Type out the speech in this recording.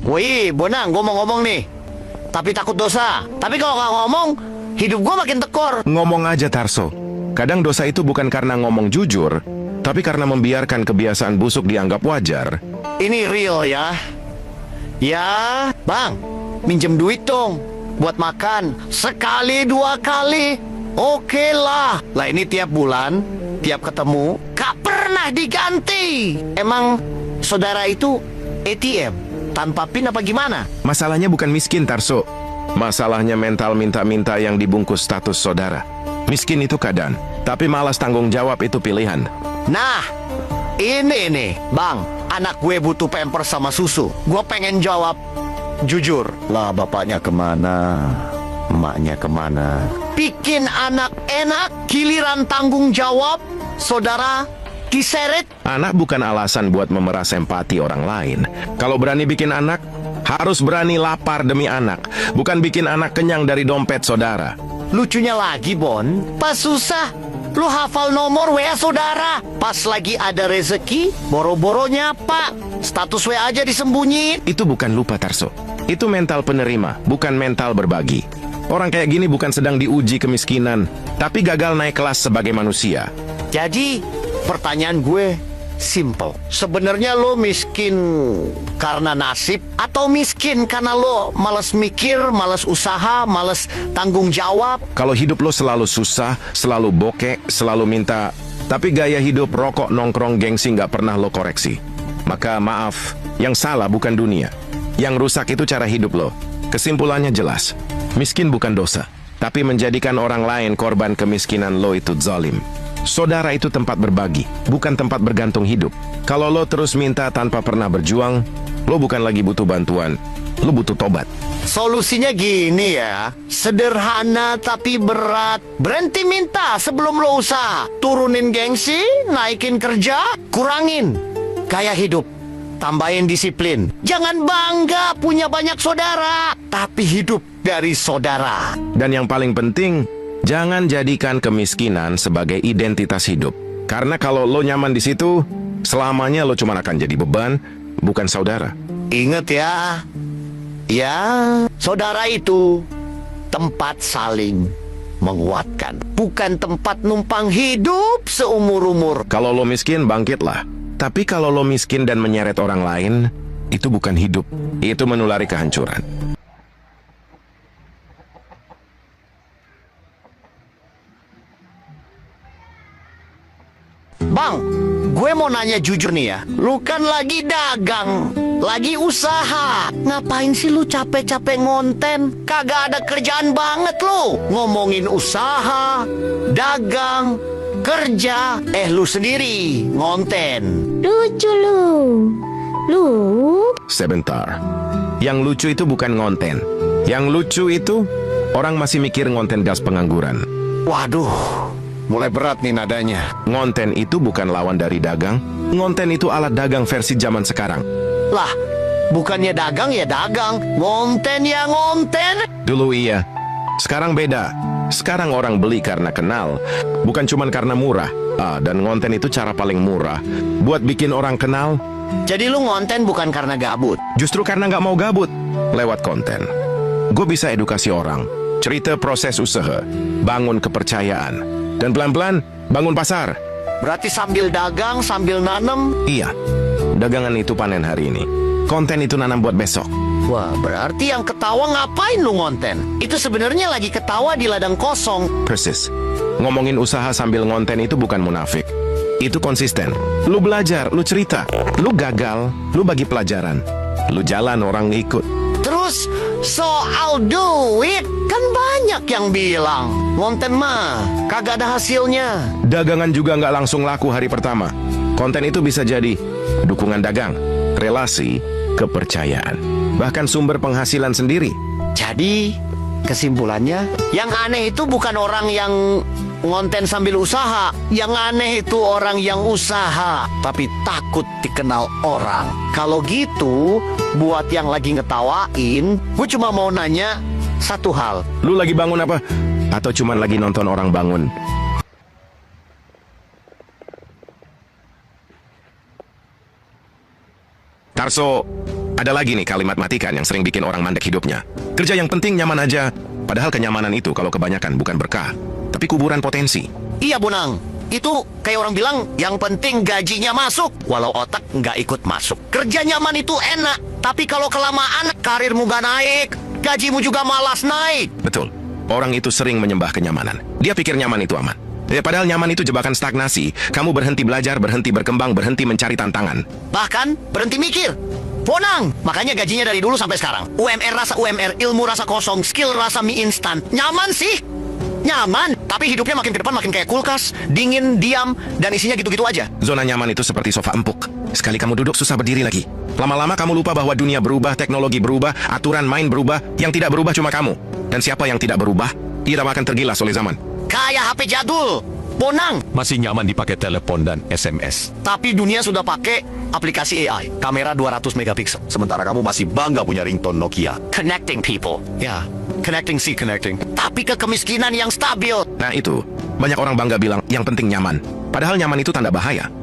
Woi, Bonang, gue mau ngomong nih. Tapi takut dosa. Tapi kalau nggak ngomong, hidup gue makin tekor. Ngomong aja, Tarso. Kadang dosa itu bukan karena ngomong jujur, tapi karena membiarkan kebiasaan busuk dianggap wajar. Ini real ya. Ya, Bang, minjem duit dong. Buat makan. Sekali, 2 kali. Oke lah. Lah ini tiap bulan, tiap ketemu, gak pernah diganti. Emang saudara itu ATM? Tanpa PIN apa gimana? Masalahnya bukan miskin, Tarso. Masalahnya mental minta-minta yang dibungkus status saudara. Miskin itu keadaan, tapi malas tanggung jawab itu pilihan. Nah, ini nih, Bang. Anak gue butuh pampers sama susu. Gue pengen jawab jujur. Lah bapaknya kemana? Emaknya kemana? Bikin anak enak, giliran tanggung jawab, saudara diseret. Anak bukan alasan buat memeras empati orang lain. Kalau berani bikin anak, harus berani lapar demi anak. Bukan bikin anak kenyang dari dompet saudara. Lucunya lagi, Bon, pas susah, lu hafal nomor WA saudara. Pas lagi ada rezeki, boro-boronya Pak, status WA aja disembunyiin. Itu bukan lupa, Tarso. Itu mental penerima, bukan mental berbagi. Orang kayak gini bukan sedang diuji kemiskinan, tapi gagal naik kelas sebagai manusia. Jadi, pertanyaan gue simple. Sebenarnya lo miskin karena nasib atau miskin karena lo malas mikir, malas usaha, malas tanggung jawab? Kalau hidup lo selalu susah, selalu bokek, selalu minta, tapi gaya hidup rokok, nongkrong, gengsi nggak pernah lo koreksi, maka maaf, yang salah bukan dunia. Yang rusak itu cara hidup lo. Kesimpulannya jelas, miskin bukan dosa, tapi menjadikan orang lain korban kemiskinan lo itu zalim. Saudara itu tempat berbagi, bukan tempat bergantung hidup. Kalau lo terus minta tanpa pernah berjuang, lo bukan lagi butuh bantuan, lo butuh tobat. Solusinya gini ya, sederhana tapi berat. Berhenti minta sebelum lo usaha. Turunin gengsi, naikin kerja, kurangin gaya hidup, tambahin disiplin. Jangan bangga punya banyak saudara, tapi hidup dari saudara. Dan yang paling penting, jangan jadikan kemiskinan sebagai identitas hidup. Karena kalau lo nyaman di situ, selamanya lo cuma akan jadi beban, bukan saudara. Ingat ya, saudara itu tempat saling menguatkan, bukan tempat numpang hidup seumur-umur. Kalau lo miskin, bangkitlah. Tapi kalau lo miskin dan menyeret orang lain, itu bukan hidup. Itu menulari kehancuran. Bang, gue mau nanya jujur nih ya. Lu kan lagi dagang, lagi usaha. Ngapain sih lu capek-capek ngonten? Kagak ada kerjaan banget lu. Ngomongin usaha, dagang, kerja. Lu sendiri ngonten. Lucu lu. Lu? Sebentar. Yang lucu itu bukan ngonten. Yang lucu itu, orang masih mikir ngonten gas pengangguran. Waduh, mulai berat nih nadanya. Ngonten itu bukan lawan dari dagang. Ngonten itu alat dagang versi zaman sekarang. Lah, bukannya dagang ya dagang, ngonten ya ngonten. Dulu iya, sekarang beda. Sekarang orang beli karena kenal, bukan cuma karena murah. Dan ngonten itu cara paling murah buat bikin orang kenal. Jadi lu ngonten bukan karena gabut. Justru karena nggak mau gabut. Lewat konten, gue bisa edukasi orang, cerita proses usaha, bangun kepercayaan, dan pelan-pelan bangun pasar. Berarti sambil dagang, sambil nanem. Iya, dagangan itu panen hari ini, konten itu nanam buat besok. Wah, berarti yang ketawa ngapain lu ngonten? Itu sebenarnya lagi ketawa di ladang kosong. Persis. Ngomongin usaha sambil ngonten itu bukan munafik. Itu konsisten. Lu belajar, lu cerita. Lu gagal, lu bagi pelajaran. Lu jalan, orang ikut. Terus soal duit, kan banyak yang bilang ngonten mah kagak ada hasilnya. Dagangan juga nggak langsung laku hari pertama. Konten itu bisa jadi dukungan dagang, relasi, kepercayaan, bahkan sumber penghasilan sendiri. Jadi kesimpulannya, yang aneh itu bukan orang yang ngonten sambil usaha. Yang aneh itu orang yang usaha tapi takut dikenal orang. Kalau gitu, buat yang lagi ngetawain, gue cuma mau nanya satu hal. Lu lagi bangun apa? Atau cuman lagi nonton orang bangun? Tarso, Ada lagi nih kalimat matikan yang sering bikin orang mandek hidupnya. Kerja yang penting nyaman aja. Padahal kenyamanan itu kalau kebanyakan bukan berkah, tapi kuburan potensi. Iya, Bonang. Itu kayak orang bilang, yang penting gajinya masuk, walau otak nggak ikut masuk. Kerja nyaman itu enak, tapi kalau kelamaan, karirmu gak naik, gajimu juga malas naik. Betul. Orang itu sering menyembah kenyamanan. Dia pikir nyaman itu aman. Ya, padahal nyaman itu jebakan stagnasi. Kamu berhenti belajar, berhenti berkembang, berhenti mencari tantangan. Bahkan berhenti mikir. Bonang, makanya gajinya dari dulu sampai sekarang. UMR rasa UMR, ilmu rasa kosong, skill rasa mie instan. Nyaman sih. Nyaman, tapi hidupnya makin ke depan makin kayak kulkas, dingin, diam, dan isinya gitu-gitu aja. Zona nyaman itu seperti sofa empuk. Sekali kamu duduk susah berdiri lagi. Lama-lama kamu lupa bahwa dunia berubah, teknologi berubah, aturan main berubah. Yang tidak berubah cuma kamu. Dan siapa yang tidak berubah, ia akan tergilas oleh zaman. Kayak HP jadul. Bonang, Masih nyaman dipakai telepon dan SMS. tapi dunia sudah pakai aplikasi AI, kamera 200 megapiksel. Sementara kamu masih bangga punya ringtone Nokia. Connecting people. Ya, connecting sih connecting. Tapi ke kemiskinan yang stabil. Nah itu, banyak orang bangga bilang yang penting nyaman. Padahal nyaman itu tanda bahaya.